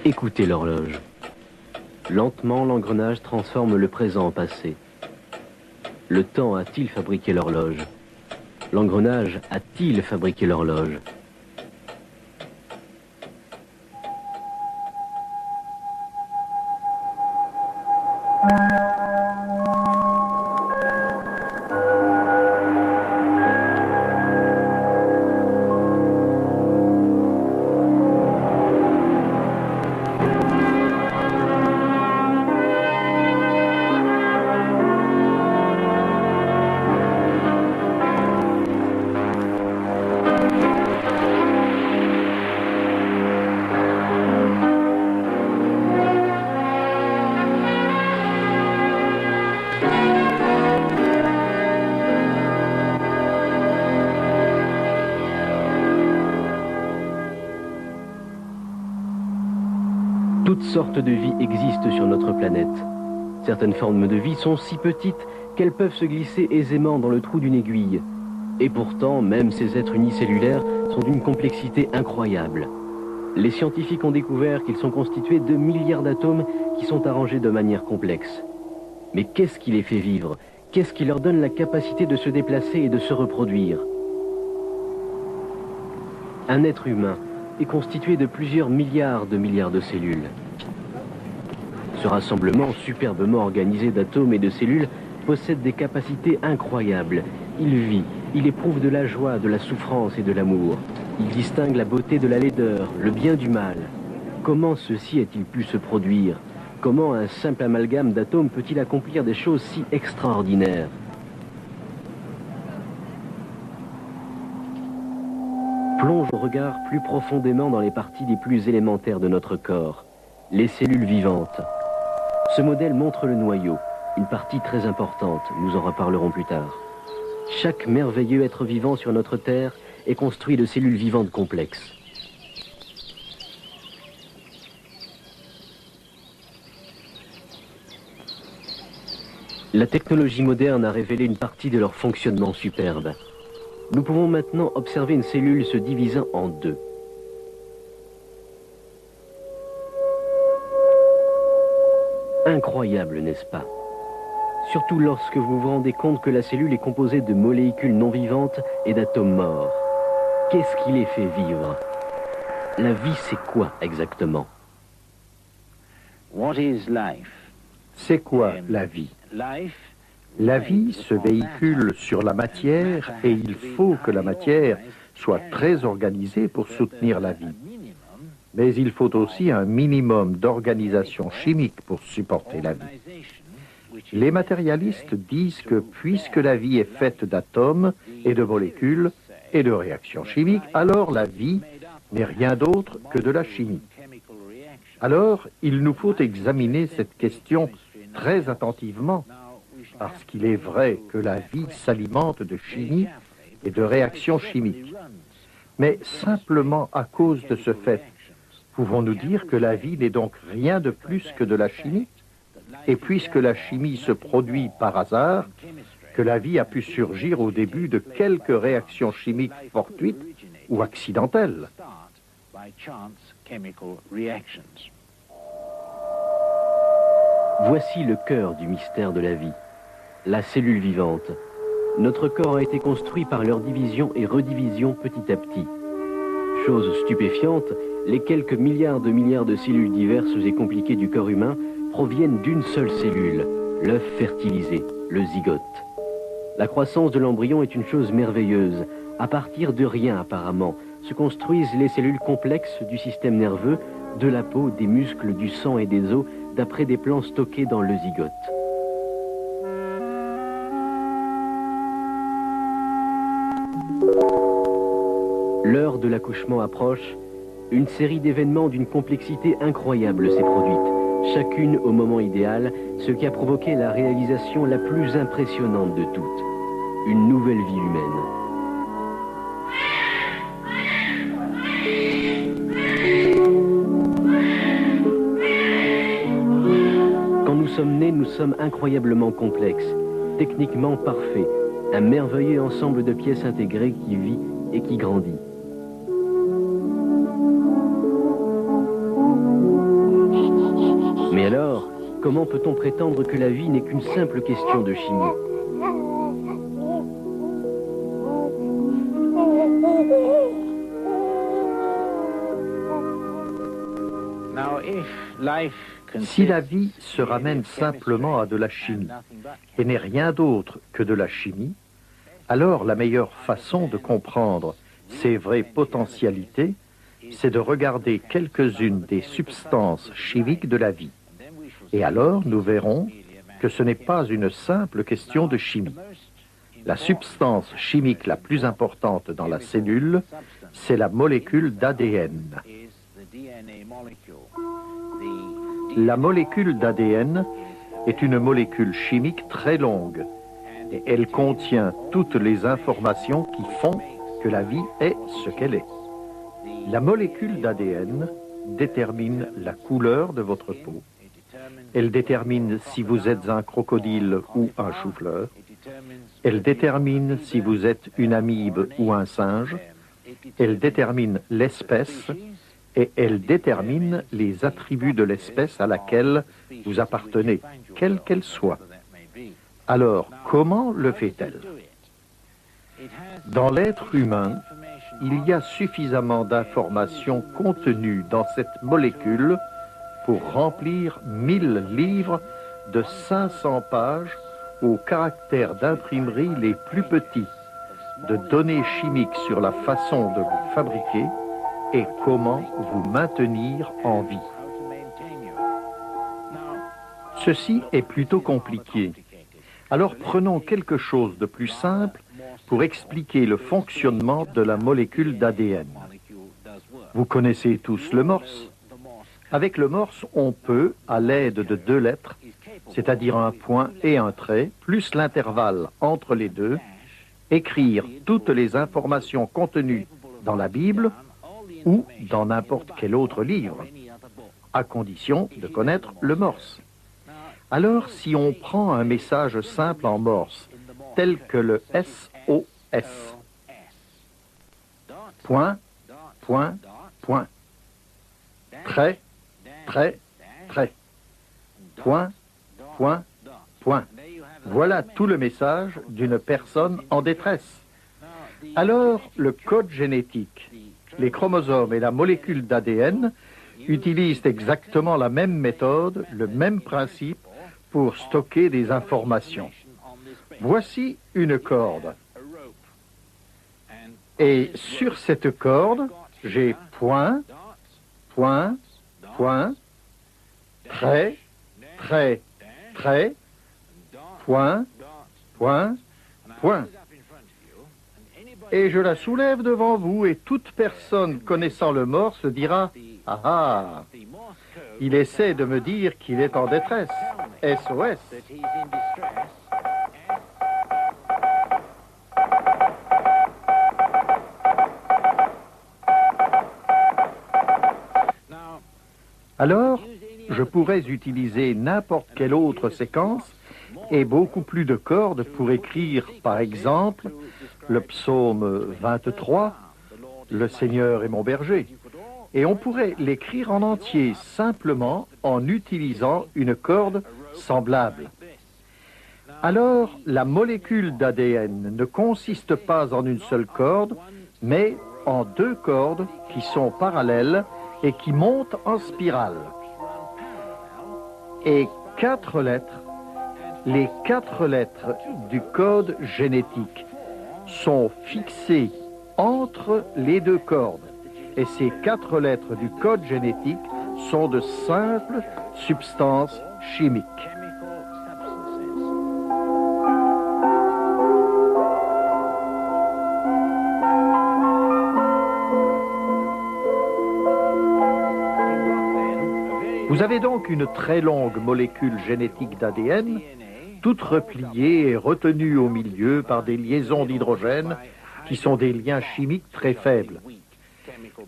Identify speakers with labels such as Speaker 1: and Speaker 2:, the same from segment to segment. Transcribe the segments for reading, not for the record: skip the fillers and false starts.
Speaker 1: Écoutez l'horloge. Lentement, l'engrenage transforme le présent en passé. Le temps a-t-il fabriqué l'horloge? L'engrenage a-t-il fabriqué l'horloge? Toutes sortes de vie existent sur notre planète. Certaines formes de vie sont si petites qu'elles peuvent se glisser aisément dans le trou d'une aiguille. Et pourtant, même ces êtres unicellulaires sont d'une complexité incroyable. Les scientifiques ont découvert qu'ils sont constitués de milliards d'atomes qui sont arrangés de manière complexe. Mais qu'est-ce qui les fait vivre? Qu'est-ce qui leur donne la capacité de se déplacer et de se reproduire? Un être humain est constitué de plusieurs milliards de cellules. Ce rassemblement superbement organisé d'atomes et de cellules possède des capacités incroyables. Il vit, il éprouve de la joie, de la souffrance et de l'amour. Il distingue la beauté de la laideur, le bien du mal. Comment ceci a-t-il pu se produire? Comment un simple amalgame d'atomes peut-il accomplir des choses si extraordinaires? Plonge au regard plus profondément dans les parties les plus élémentaires de notre corps, les cellules vivantes. Ce modèle montre le noyau, une partie très importante, nous en reparlerons plus tard. Chaque merveilleux être vivant sur notre Terre est construit de cellules vivantes complexes. La technologie moderne a révélé une partie de leur fonctionnement superbe. Nous pouvons maintenant observer une cellule se divisant en deux. Incroyable, n'est-ce pas? Surtout lorsque vous vous rendez compte que la cellule est composée de molécules non vivantes et d'atomes morts. Qu'est-ce qui les fait vivre? La vie, c'est quoi exactement?
Speaker 2: C'est quoi la vie? La vie se véhicule sur la matière et il faut que la matière soit très organisée pour soutenir la vie. Mais il faut aussi un minimum d'organisation chimique pour supporter la vie. Les matérialistes disent que puisque la vie est faite d'atomes et de molécules et de réactions chimiques, alors la vie n'est rien d'autre que de la chimie. Alors, il nous faut examiner cette question très attentivement, parce qu'il est vrai que la vie s'alimente de chimie et de réactions chimiques. Mais simplement à cause de ce fait, pouvons-nous dire que la vie n'est donc rien de plus que de la chimie? Et puisque la chimie se produit par hasard, que la vie a pu surgir au début de quelques réactions chimiques fortuites ou accidentelles.
Speaker 1: Voici le cœur du mystère de la vie, la cellule vivante. Notre corps a été construit par leur division et redivision petit à petit. Chose stupéfiante, les quelques milliards de cellules diverses et compliquées du corps humain proviennent d'une seule cellule, l'œuf fertilisé, le zygote. La croissance de l'embryon est une chose merveilleuse. À partir de rien apparemment, se construisent les cellules complexes du système nerveux, de la peau, des muscles, du sang et des os, d'après des plans stockés dans le zygote. L'heure de l'accouchement approche. Une série d'événements d'une complexité incroyable s'est produite, chacune au moment idéal, ce qui a provoqué la réalisation la plus impressionnante de toutes, une nouvelle vie humaine. Quand nous sommes nés, nous sommes incroyablement complexes, techniquement parfaits, un merveilleux ensemble de pièces intégrées qui vit et qui grandit. Mais alors, comment peut-on prétendre que la vie n'est qu'une simple question de chimie?
Speaker 2: Si la vie se ramène simplement à de la chimie et n'est rien d'autre que de la chimie, alors la meilleure façon de comprendre ses vraies potentialités, c'est de regarder quelques-unes des substances chimiques de la vie. Et alors nous verrons que ce n'est pas une simple question de chimie. La substance chimique la plus importante dans la cellule, c'est la molécule d'ADN. La molécule d'ADN est une molécule chimique très longue et elle contient toutes les informations qui font que la vie est ce qu'elle est. La molécule d'ADN détermine la couleur de votre peau. Elle détermine si vous êtes un crocodile ou un chou-fleur. Elle détermine si vous êtes une amibe ou un singe. Elle détermine l'espèce et elle détermine les attributs de l'espèce à laquelle vous appartenez, quelle qu'elle soit. Alors, comment le fait-elle? Dans l'être humain, il y a suffisamment d'informations contenues dans cette molécule pour remplir 1000 livres de 500 pages aux caractères d'imprimerie les plus petits, de données chimiques sur la façon de vous fabriquer et comment vous maintenir en vie. Ceci est plutôt compliqué. Alors prenons quelque chose de plus simple pour expliquer le fonctionnement de la molécule d'ADN. Vous connaissez tous le morse. Avec le morse, on peut, à l'aide de 2 lettres, c'est-à-dire un point et un trait, plus l'intervalle entre les deux, écrire toutes les informations contenues dans la Bible ou dans n'importe quel autre livre, à condition de connaître le morse. Alors, si on prend un message simple en morse, tel que le SOS, point, point, point, trait, trait, trait, point, point, point. Voilà tout le message d'une personne en détresse. Alors, le code génétique, les chromosomes et la molécule d'ADN utilisent exactement la même méthode, le même principe pour stocker des informations. Voici une corde. Et sur cette corde, j'ai point, point, point, trait, trait, trait, point, point, point. Et je la soulève devant vous et toute personne connaissant le morse dira « Ah ah, il essaie de me dire qu'il est en détresse. SOS ». Alors, je pourrais utiliser n'importe quelle autre séquence et beaucoup plus de cordes pour écrire, par exemple, le psaume 23, « Le Seigneur est mon berger ». Et on pourrait l'écrire en entier, simplement en utilisant une corde semblable. Alors, la molécule d'ADN ne consiste pas en une seule corde, mais en 2 cordes qui sont parallèles et qui montent en spirale. Et 4 lettres, les 4 lettres du code génétique sont fixées entre les 2 cordes. Et ces 4 lettres du code génétique sont de simples substances chimiques. Vous avez donc une très longue molécule génétique d'ADN, toute repliée et retenue au milieu par des liaisons d'hydrogène qui sont des liens chimiques très faibles.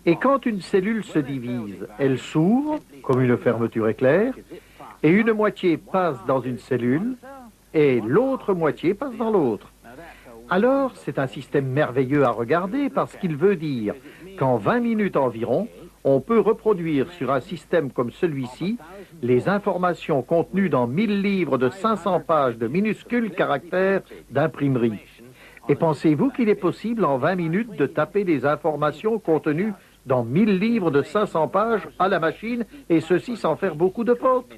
Speaker 2: Et quand une cellule se divise, elle s'ouvre, comme une fermeture éclair, et une moitié passe dans une cellule, et l'autre moitié passe dans l'autre. Alors, c'est un système merveilleux à regarder parce qu'il veut dire qu'en 20 minutes environ, on peut reproduire sur un système comme celui-ci les informations contenues dans 1000 livres de 500 pages de minuscules caractères d'imprimerie. Et pensez-vous qu'il est possible en 20 minutes de taper les informations contenues dans 1000 livres de 500 pages à la machine, et ceci sans faire beaucoup de fautes?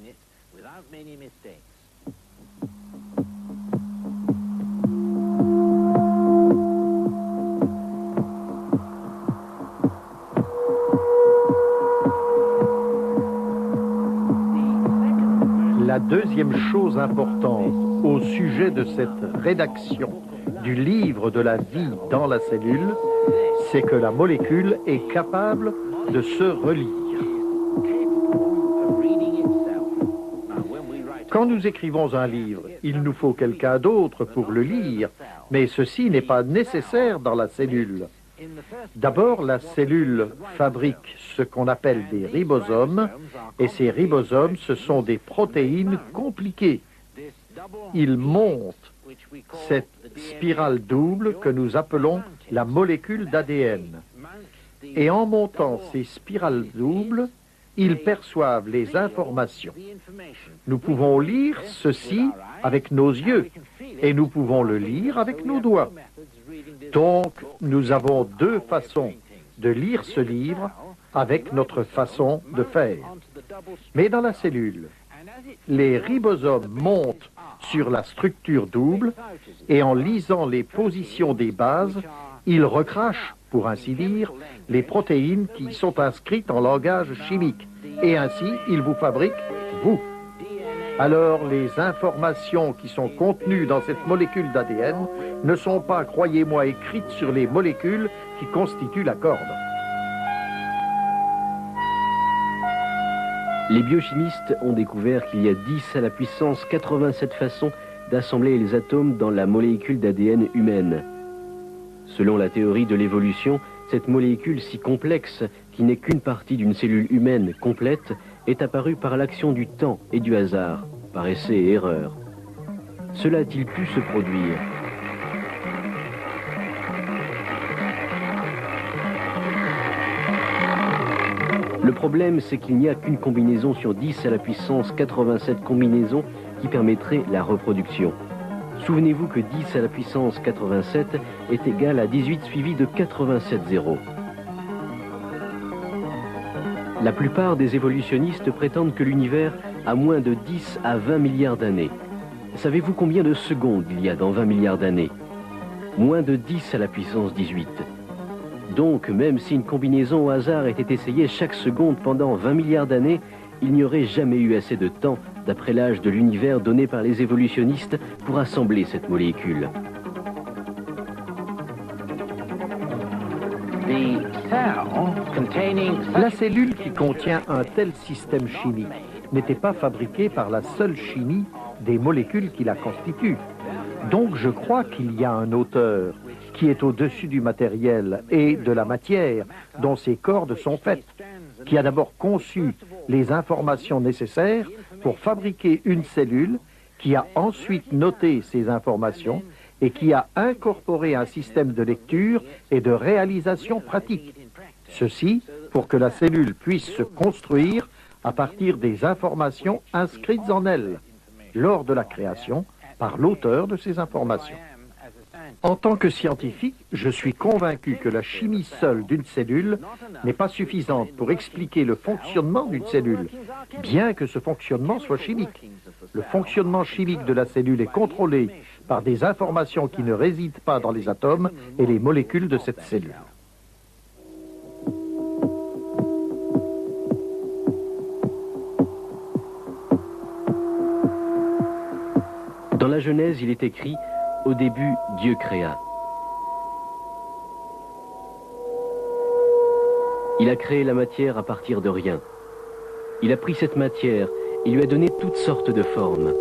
Speaker 2: La deuxième chose importante au sujet de cette rédaction du livre de la vie dans la cellule, c'est que la molécule est capable de se relire. Quand nous écrivons un livre, il nous faut quelqu'un d'autre pour le lire, mais ceci n'est pas nécessaire dans la cellule. D'abord, la cellule fabrique ce qu'on appelle des ribosomes, et ces ribosomes, ce sont des protéines compliquées. Ils montent cette spirale double que nous appelons la molécule d'ADN. Et en montant ces spirales doubles, ils perçoivent les informations. Nous pouvons lire ceci avec nos yeux, et nous pouvons le lire avec nos doigts. Donc, nous avons deux façons de lire ce livre avec notre façon de faire. Mais dans la cellule, les ribosomes montent sur la structure double et en lisant les positions des bases, ils recrachent, pour ainsi dire, les protéines qui sont inscrites en langage chimique. Et ainsi, ils vous fabriquent, vous. Alors, les informations qui sont contenues dans cette molécule d'ADN ne sont pas, croyez-moi, écrites sur les molécules qui constituent la corde.
Speaker 1: Les biochimistes ont découvert qu'il y a 10 à la puissance 87 façons d'assembler les atomes dans la molécule d'ADN humaine. Selon la théorie de l'évolution, cette molécule si complexe, qui n'est qu'une partie d'une cellule humaine complète, est apparue par l'action du temps et du hasard, par essai et erreur. Cela a-t-il pu se produire? Le problème, c'est qu'il n'y a qu'une combinaison sur 10 à la puissance 87 combinaisons qui permettrait la reproduction. Souvenez-vous que 10 à la puissance 87 est égal à 18 suivi de 87 zéros. La plupart des évolutionnistes prétendent que l'univers a moins de 10 à 20 milliards d'années. Savez-vous combien de secondes il y a dans 20 milliards d'années? Moins de 10 à la puissance 18. Donc, même si une combinaison au hasard était essayée chaque seconde pendant 20 milliards d'années, il n'y aurait jamais eu assez de temps, d'après l'âge de l'univers donné par les évolutionnistes, pour assembler cette molécule.
Speaker 2: La cellule qui contient un tel système chimique n'était pas fabriquée par la seule chimie des molécules qui la constituent. Donc je crois qu'il y a un auteur qui est au-dessus du matériel et de la matière dont ces cordes sont faites, qui a d'abord conçu les informations nécessaires pour fabriquer une cellule, qui a ensuite noté ces informations et qui a incorporé un système de lecture et de réalisation pratique. Ceci pour que la cellule puisse se construire à partir des informations inscrites en elle, lors de la création, par l'auteur de ces informations. En tant que scientifique, je suis convaincu que la chimie seule d'une cellule n'est pas suffisante pour expliquer le fonctionnement d'une cellule, bien que ce fonctionnement soit chimique. Le fonctionnement chimique de la cellule est contrôlé par des informations qui ne résident pas dans les atomes et les molécules de cette cellule.
Speaker 1: Dans la Genèse, il est écrit « Au début, Dieu créa ». Il a créé la matière à partir de rien. Il a pris cette matière et lui a donné toutes sortes de formes.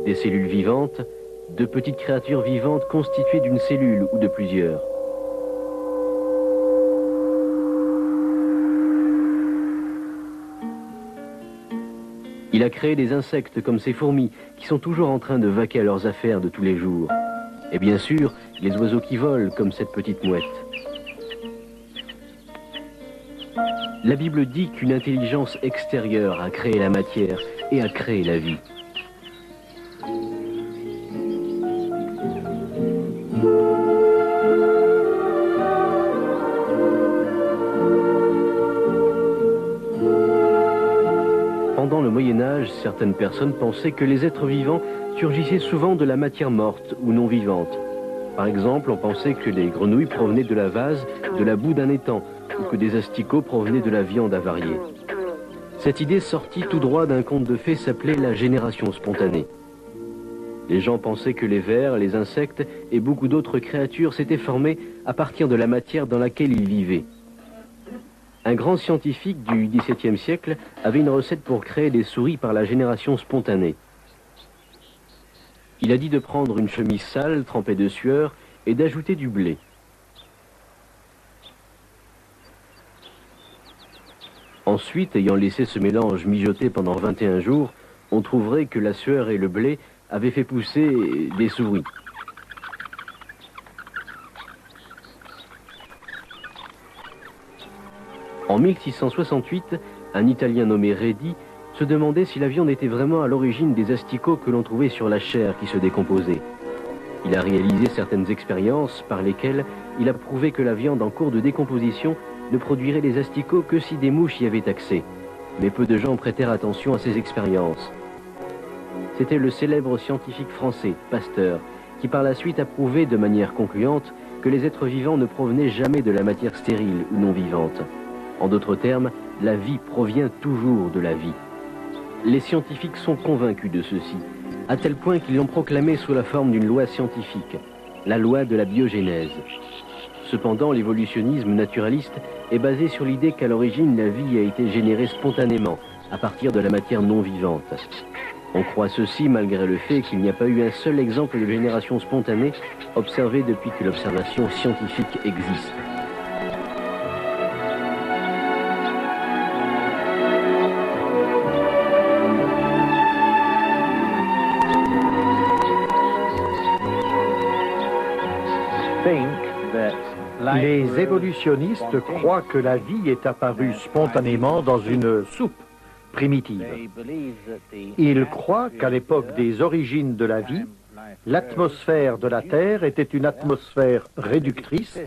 Speaker 1: Des cellules vivantes, de petites créatures vivantes constituées d'une cellule ou de plusieurs. Il a créé des insectes comme ces fourmis qui sont toujours en train de vaquer à leurs affaires de tous les jours. Et bien sûr, les oiseaux qui volent comme cette petite mouette. La Bible dit qu'une intelligence extérieure a créé la matière et a créé la vie. Pendant le Moyen-Âge, certaines personnes pensaient que les êtres vivants surgissaient souvent de la matière morte ou non vivante. Par exemple, on pensait que les grenouilles provenaient de la vase, de la boue d'un étang, ou que des asticots provenaient de la viande avariée. Cette idée sortie tout droit d'un conte de fées s'appelait la génération spontanée. Les gens pensaient que les vers, les insectes et beaucoup d'autres créatures s'étaient formés à partir de la matière dans laquelle ils vivaient. Un grand scientifique du XVIIe siècle avait une recette pour créer des souris par la génération spontanée. Il a dit de prendre une chemise sale, trempée de sueur, et d'ajouter du blé. Ensuite, ayant laissé ce mélange mijoter pendant 21 jours, on trouverait que la sueur et le blé avaient fait pousser des souris. En 1668, un Italien nommé Redi se demandait si la viande était vraiment à l'origine des asticots que l'on trouvait sur la chair qui se décomposait. Il a réalisé certaines expériences par lesquelles il a prouvé que la viande en cours de décomposition ne produirait des asticots que si des mouches y avaient accès. Mais peu de gens prêtèrent attention à ces expériences. C'était le célèbre scientifique français, Pasteur, qui par la suite a prouvé de manière concluante que les êtres vivants ne provenaient jamais de la matière stérile ou non vivante. En d'autres termes, la vie provient toujours de la vie. Les scientifiques sont convaincus de ceci, à tel point qu'ils l'ont proclamé sous la forme d'une loi scientifique, la loi de la biogénèse. Cependant, l'évolutionnisme naturaliste est basé sur l'idée qu'à l'origine, la vie a été générée spontanément, à partir de la matière non vivante. On croit ceci malgré le fait qu'il n'y a pas eu un seul exemple de génération spontanée observé depuis que l'observation scientifique existe.
Speaker 2: Les évolutionnistes croient que la vie est apparue spontanément dans une soupe primitive. Ils croient qu'à l'époque des origines de la vie, l'atmosphère de la Terre était une atmosphère réductrice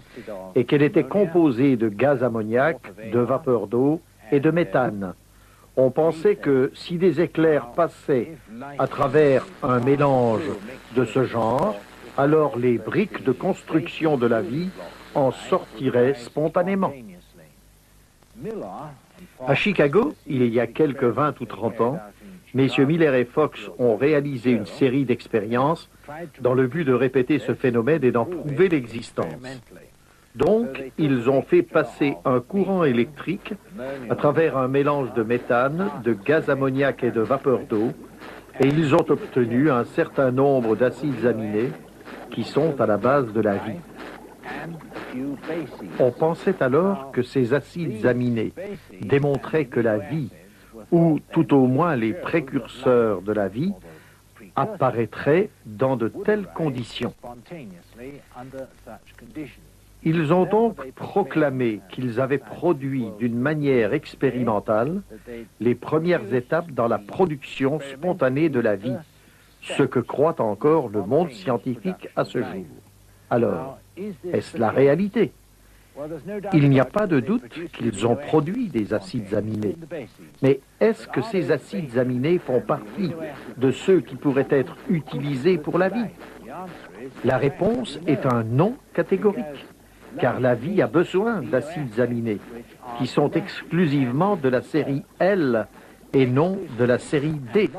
Speaker 2: et qu'elle était composée de gaz ammoniaque, de vapeur d'eau et de méthane. On pensait que si des éclairs passaient à travers un mélange de ce genre, alors les briques de construction de la vie en sortiraient spontanément. À Chicago, il y a quelques 20 ou 30 ans, messieurs Miller et Fox ont réalisé une série d'expériences dans le but de répéter ce phénomène et d'en prouver l'existence. Donc, ils ont fait passer un courant électrique à travers un mélange de méthane, de gaz ammoniaque et de vapeur d'eau, et ils ont obtenu un certain nombre d'acides aminés qui sont à la base de la vie. On pensait alors que ces acides aminés démontraient que la vie, ou tout au moins les précurseurs de la vie, apparaîtraient dans de telles conditions. Ils ont donc proclamé qu'ils avaient produit d'une manière expérimentale les premières étapes dans la production spontanée de la vie, ce que croit encore le monde scientifique à ce jour. Alors, est-ce la réalité? Il n'y a pas de doute qu'ils ont produit des acides aminés. Mais est-ce que ces acides aminés font partie de ceux qui pourraient être utilisés pour la vie? La réponse est un non catégorique, car la vie a besoin d'acides aminés, qui sont exclusivement de la série L et non de la série D,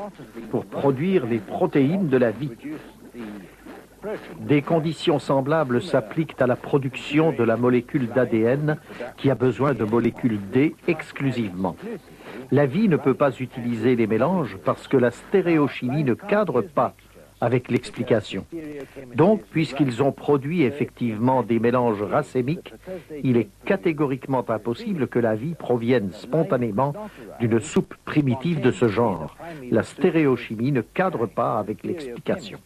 Speaker 2: pour produire les protéines de la vie. Des conditions semblables s'appliquent à la production de la molécule d'ADN qui a besoin de molécules D exclusivement. La vie ne peut pas utiliser les mélanges parce que la stéréochimie ne cadre pas avec l'explication. Donc, puisqu'ils ont produit effectivement des mélanges racémiques, il est catégoriquement impossible que la vie provienne spontanément d'une soupe primitive de ce genre. La stéréochimie ne cadre pas avec l'explication.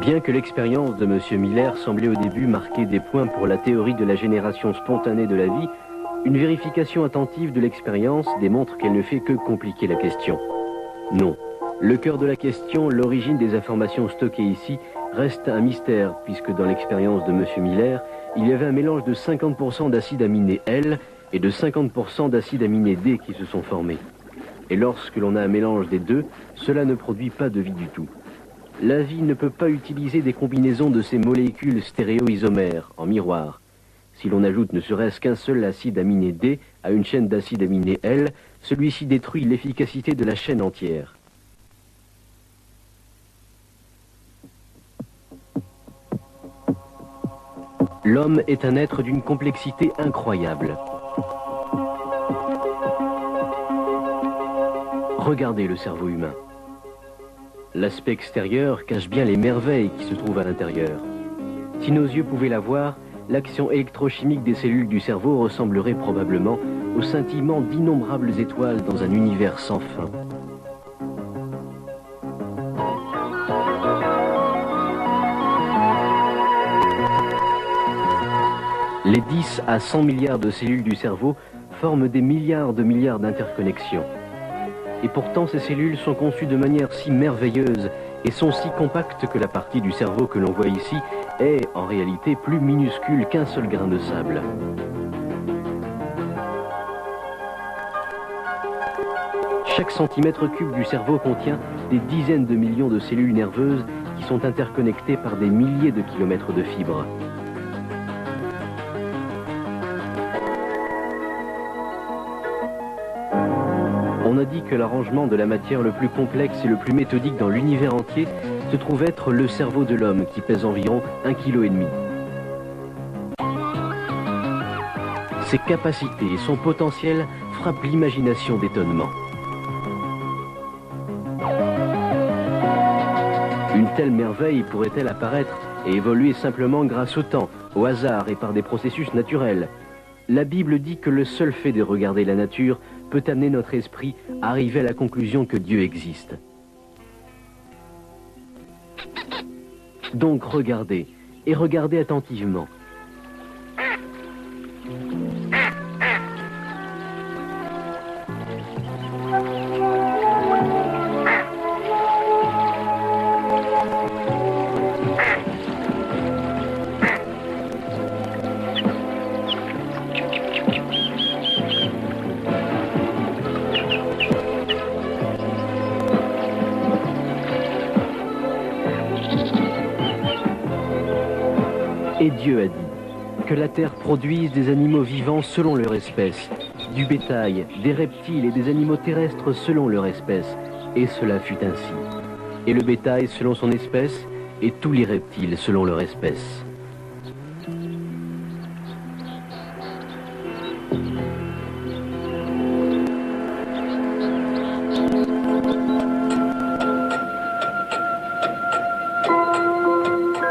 Speaker 1: Bien que l'expérience de M. Miller semblait au début marquer des points pour la théorie de la génération spontanée de la vie, une vérification attentive de l'expérience démontre qu'elle ne fait que compliquer la question. Non, le cœur de la question, l'origine des informations stockées ici, reste un mystère, puisque dans l'expérience de M. Miller, il y avait un mélange de 50% d'acides aminés L et de 50% d'acides aminés D qui se sont formés. Et lorsque l'on a un mélange des deux, cela ne produit pas de vie du tout. La vie ne peut pas utiliser des combinaisons de ces molécules stéréoisomères en miroir. Si l'on ajoute ne serait-ce qu'un seul acide aminé D à une chaîne d'acides aminés L, celui-ci détruit l'efficacité de la chaîne entière. L'homme est un être d'une complexité incroyable. Regardez le cerveau humain. L'aspect extérieur cache bien les merveilles qui se trouvent à l'intérieur. Si nos yeux pouvaient la voir, l'action électrochimique des cellules du cerveau ressemblerait probablement au scintillement d'innombrables étoiles dans un univers sans fin. Les 10 à 100 milliards de cellules du cerveau forment des milliards d'interconnexions. Et pourtant, ces cellules sont conçues de manière si merveilleuse et sont si compactes que la partie du cerveau que l'on voit ici est, en réalité, plus minuscule qu'un seul grain de sable. Chaque centimètre cube du cerveau contient des dizaines de millions de cellules nerveuses qui sont interconnectées par des milliers de kilomètres de fibres. On a dit que l'arrangement de la matière le plus complexe et le plus méthodique dans l'univers entier se trouve être le cerveau de l'homme, qui pèse environ 1,5 kg. Ses capacités et son potentiel frappent l'imagination d'étonnement. Une telle merveille pourrait-elle apparaître et évoluer simplement grâce au temps, au hasard et par des processus naturels? La Bible dit que le seul fait de regarder la nature peut amener notre esprit à arriver à la conclusion que Dieu existe. Donc regardez, et regardez attentivement. Et Dieu a dit que la terre produise des animaux vivants selon leur espèce, du bétail, des reptiles et des animaux terrestres selon leur espèce. Et cela fut ainsi. Et le bétail selon son espèce, et tous les reptiles selon leur espèce.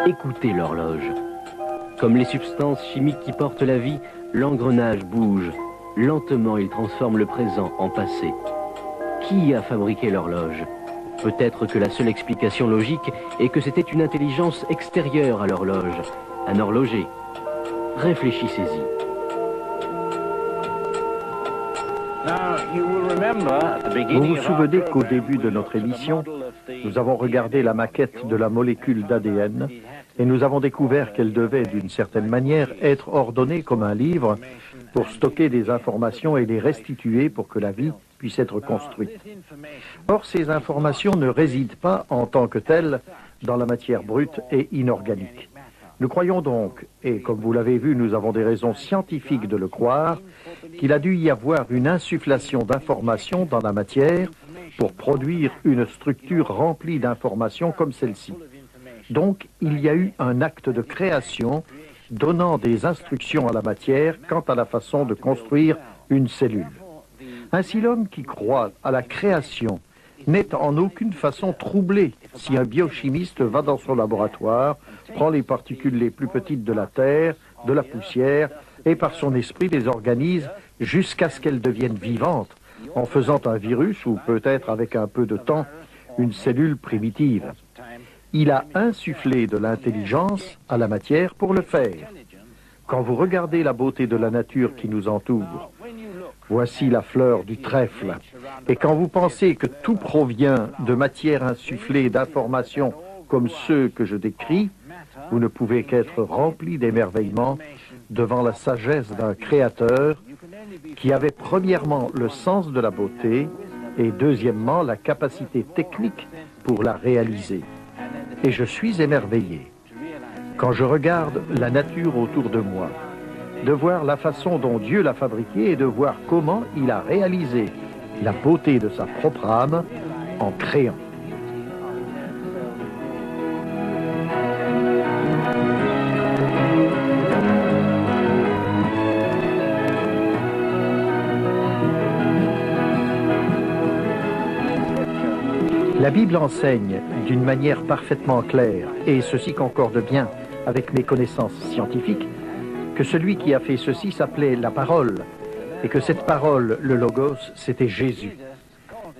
Speaker 1: Écoutez l'horloge. Comme les substances chimiques qui portent la vie, l'engrenage bouge. Lentement, il transforme le présent en passé. Qui a fabriqué l'horloge? Peut-être que la seule explication logique est que c'était une intelligence extérieure à l'horloge, un horloger. Réfléchissez-y.
Speaker 2: Vous vous souvenez qu'au début de notre émission, nous avons regardé la maquette de la molécule d'ADN et nous avons découvert qu'elle devait, d'une certaine manière, être ordonnée comme un livre pour stocker des informations et les restituer pour que la vie puisse être construite. Or, ces informations ne résident pas en tant que telles dans la matière brute et inorganique. Nous croyons donc, et comme vous l'avez vu, nous avons des raisons scientifiques de le croire, qu'il a dû y avoir une insufflation d'informations dans la matière pour produire une structure remplie d'informations comme celle-ci. Donc, il y a eu un acte de création donnant des instructions à la matière quant à la façon de construire une cellule. Ainsi, l'homme qui croit à la création n'est en aucune façon troublé si un biochimiste va dans son laboratoire, prend les particules les plus petites de la terre, de la poussière, et par son esprit les organise jusqu'à ce qu'elles deviennent vivantes, en faisant un virus ou peut-être avec un peu de temps, une cellule primitive. Il a insufflé de l'intelligence à la matière pour le faire. Quand vous regardez la beauté de la nature qui nous entoure, voici la fleur du trèfle, et quand vous pensez que tout provient de matière insufflée d'informations comme ceux que je décris, vous ne pouvez qu'être rempli d'émerveillement devant la sagesse d'un créateur qui avait premièrement le sens de la beauté et deuxièmement la capacité technique pour la réaliser. Et je suis émerveillé. Quand je regarde la nature autour de moi, de voir la façon dont Dieu l'a fabriquée et de voir comment il a réalisé la beauté de sa propre âme en créant. La Bible enseigne d'une manière parfaitement claire, et ceci concorde bien avec mes connaissances scientifiques, que celui qui a fait ceci s'appelait la parole, et que cette parole, le Logos, c'était Jésus.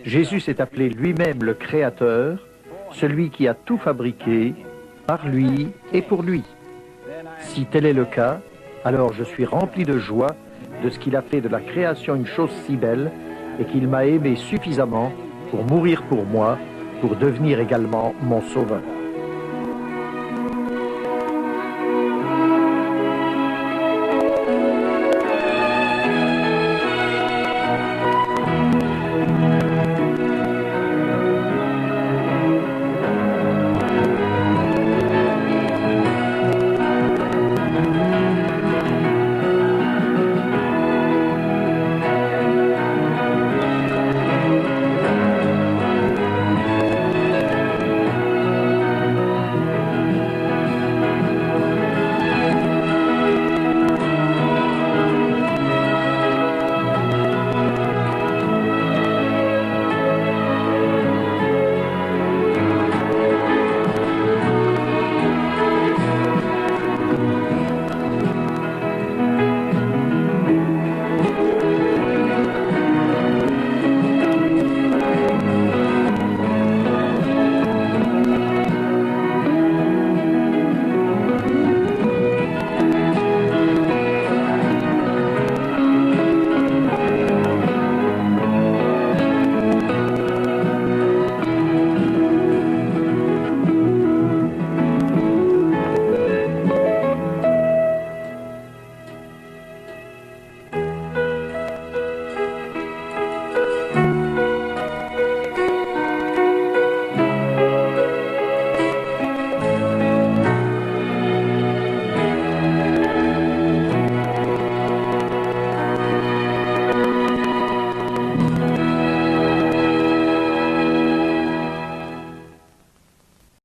Speaker 2: Jésus s'est appelé lui-même le Créateur, celui qui a tout fabriqué, par lui et pour lui. Si tel est le cas, alors je suis rempli de joie de ce qu'il a fait de la création une chose si belle, et qu'il m'a aimé suffisamment pour mourir pour moi, pour devenir également mon sauveur.